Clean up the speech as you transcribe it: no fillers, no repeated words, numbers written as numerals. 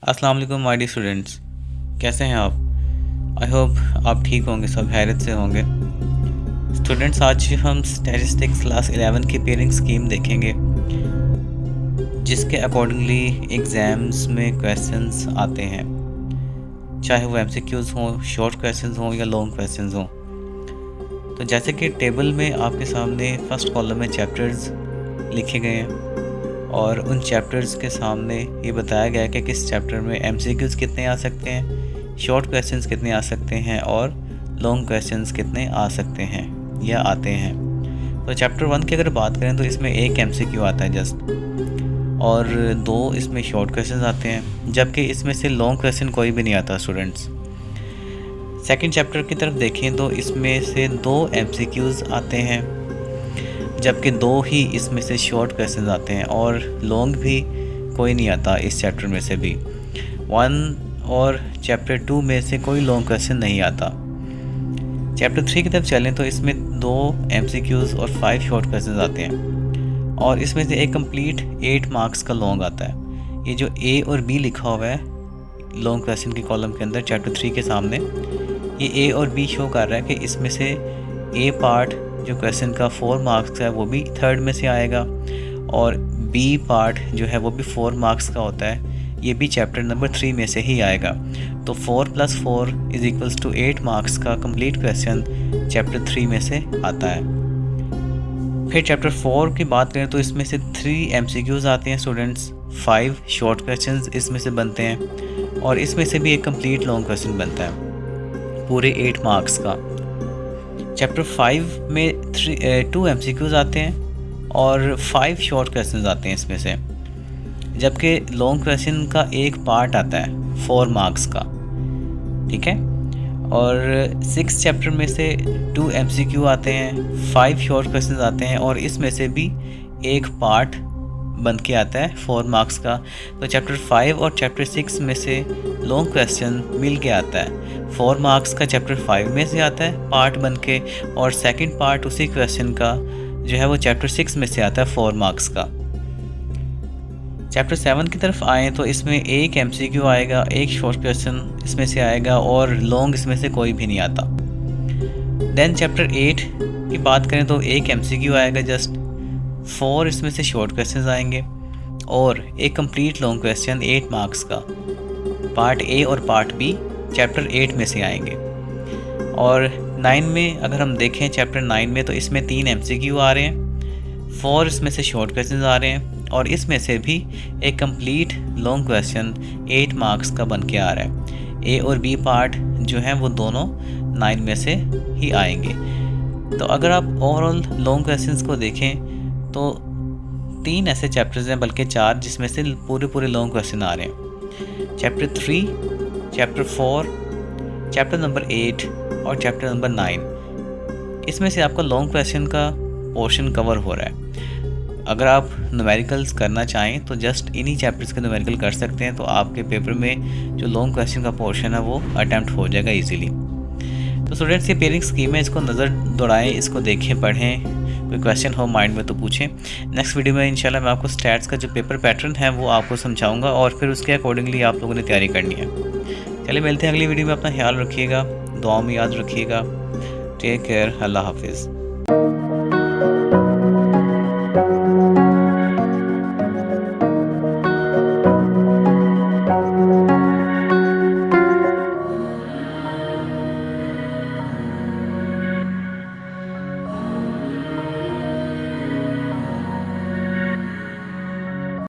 अस्सलाम वालेकुम my dear students, कैसे हैं आप। आई होप आप ठीक होंगे, सब हैरत से होंगे। स्टूडेंट्स, आज हम स्टैटिस्टिक्स क्लास 11 की पेयरिंग स्कीम देखेंगे, जिसके अकॉर्डिंगली एग्ज़ाम्स में क्वेश्चंस आते हैं, चाहे वो एमसीक्यूज़ हों, शॉर्ट क्वेश्चंस हों या लॉन्ग क्वेश्चंस हों। तो जैसे कि टेबल में आपके सामने फर्स्ट कॉलम में चैप्टर्स लिखे गए हैं और उन चैप्टर्स के सामने ये बताया गया है कि किस चैप्टर में एमसीक्यूज़ कितने आ सकते हैं, शॉर्ट क्वेश्चंस कितने आ सकते हैं और लॉन्ग क्वेश्चंस कितने आ सकते हैं या आते हैं। तो चैप्टर 1 की अगर बात करें तो इसमें एक एमसीक्यू आता है जस्ट, और 2 इसमें शॉर्ट क्वेश्चंस आते हैं, जबकि इसमें से लॉन्ग क्वेश्चन कोई भी नहीं आता स्टूडेंट्स। सेकंड चैप्टर की तरफ देखें तो इसमें से 2 एमसीक्यूज़ आते हैं, जबकि 2 ही इसमें से शॉर्ट क्वेश्चंस आते हैं और लॉन्ग भी कोई नहीं आता इस चैप्टर में से भी। 1 और चैप्टर 2 में से कोई लॉन्ग क्वेश्चन नहीं आता। चैप्टर 3 की तरफ चलें तो इसमें 2 एमसीक्यूज़ और 5 शॉर्ट क्वेश्चंस आते हैं और इसमें से एक कंप्लीट 8 मार्क्स का लॉन्ग आता है। ये जो ए और बी लिखा हुआ है लॉन्ग क्वेश्चन के कॉलम के अंदर चैप्टर 3 के सामने, ये ए और बी शो कर रहा है कि इसमें से ए पार्ट जो क्वेश्चन का 4 मार्क्स है वो भी थर्ड में से आएगा और बी पार्ट जो है वो भी 4 मार्क्स का होता है, ये भी चैप्टर नंबर 3 में से ही आएगा। तो 4 + 4 = 8 मार्क्स का कंप्लीट क्वेश्चन चैप्टर 3 में से आता है। फिर चैप्टर 4 की बात करें तो इसमें से 3 एमसीक्यूज़ आते हैं स्टूडेंट्स, 5 शॉर्ट क्वेश्चंस इसमें से बनते हैं और इसमें से भी एक कंप्लीट लॉन्ग क्वेश्चन बनता है पूरे 8 मार्क्स का। चैप्टर 5 में 2 एमसीक्यूज़ आते हैं और 5 शॉर्ट क्वेश्चंस आते हैं इसमें से, जबकि लॉन्ग क्वेश्चन का एक पार्ट आता है 4 मार्क्स का, ठीक है। और 6 चैप्टर में से 2 एमसीक्यू आते हैं, 5 शॉर्ट क्वेश्चंस आते हैं और इसमें से भी एक पार्ट बन के आता है 4 मार्क्स का। तो चैप्टर 5 और चैप्टर 6 में से लॉन्ग क्वेश्चन मिल के आता है 4 मार्क्स का, चैप्टर 5 में से आता है पार्ट बन के, और सेकंड पार्ट उसी क्वेश्चन का जो है वो चैप्टर 6 में से आता है 4 मार्क्स का। चैप्टर 7 की तरफ आएँ तो इसमें एक एमसीक्यू आएगा, एक शॉर्ट क्वेश्चन इसमें से आएगा और लॉन्ग इसमें से कोई भी नहीं आता। देन चैप्टर 8 की बात करें तो एक एमसीक्यू आएगा जस्ट, 4 इसमें से शॉर्ट क्वेश्चंस आएंगे और एक कंप्लीट लॉन्ग क्वेश्चन 8 मार्क्स का, पार्ट ए और पार्ट बी चैप्टर 8 में से आएंगे। और 9 में अगर हम देखें चैप्टर 9 में तो इसमें 3 एमसीक्यू आ रहे हैं, 4 इसमें से शॉर्ट क्वेश्चंस आ रहे हैं और इसमें से भी एक कंप्लीट लॉन्ग क्वेश्चन 8 मार्क्स का बन के आ रहा है। ए और बी पार्ट जो हैं वो दोनों 9 में से ही आएंगे। तो अगर आप ओवरऑल लॉन्ग क्वेश्चंस को देखें तो 3 ऐसे चैप्टर्स हैं, बल्कि 4, जिसमें से पूरे लॉन्ग क्वेश्चन आ रहे हैं। चैप्टर 3, चैप्टर 4, चैप्टर नंबर 8 और चैप्टर नंबर 9, इसमें से आपका लॉन्ग क्वेश्चन का पोर्शन कवर हो रहा है। अगर आप न्यूमेरिकल्स करना चाहें तो जस्ट इन्हीं चैप्टर्स के न्यूमेरिकल कर सकते हैं, तो आपके पेपर में जो लॉन्ग क्वेश्चन का पोर्शन है वो अटैम्प्ट हो जाएगा इजीली। तो स्टूडेंट्स, ये पेयरिंग स्कीम है, इसको नज़र दौड़ाएं, इसको देखें, पढ़ें, कोई क्वेश्चन हो माइंड में तो पूछें। नेक्स्ट वीडियो में इंशाल्लाह मैं आपको स्टैट्स का जो पेपर पैटर्न है वो आपको समझाऊंगा और फिर उसके अकॉर्डिंगली आप लोगों ने तैयारी करनी है। चलिए मिलते हैं अगली वीडियो में, अपना ख्याल रखिएगा, दुआ में याद रखिएगा। टेक केयर, अल्लाह हाफिज़।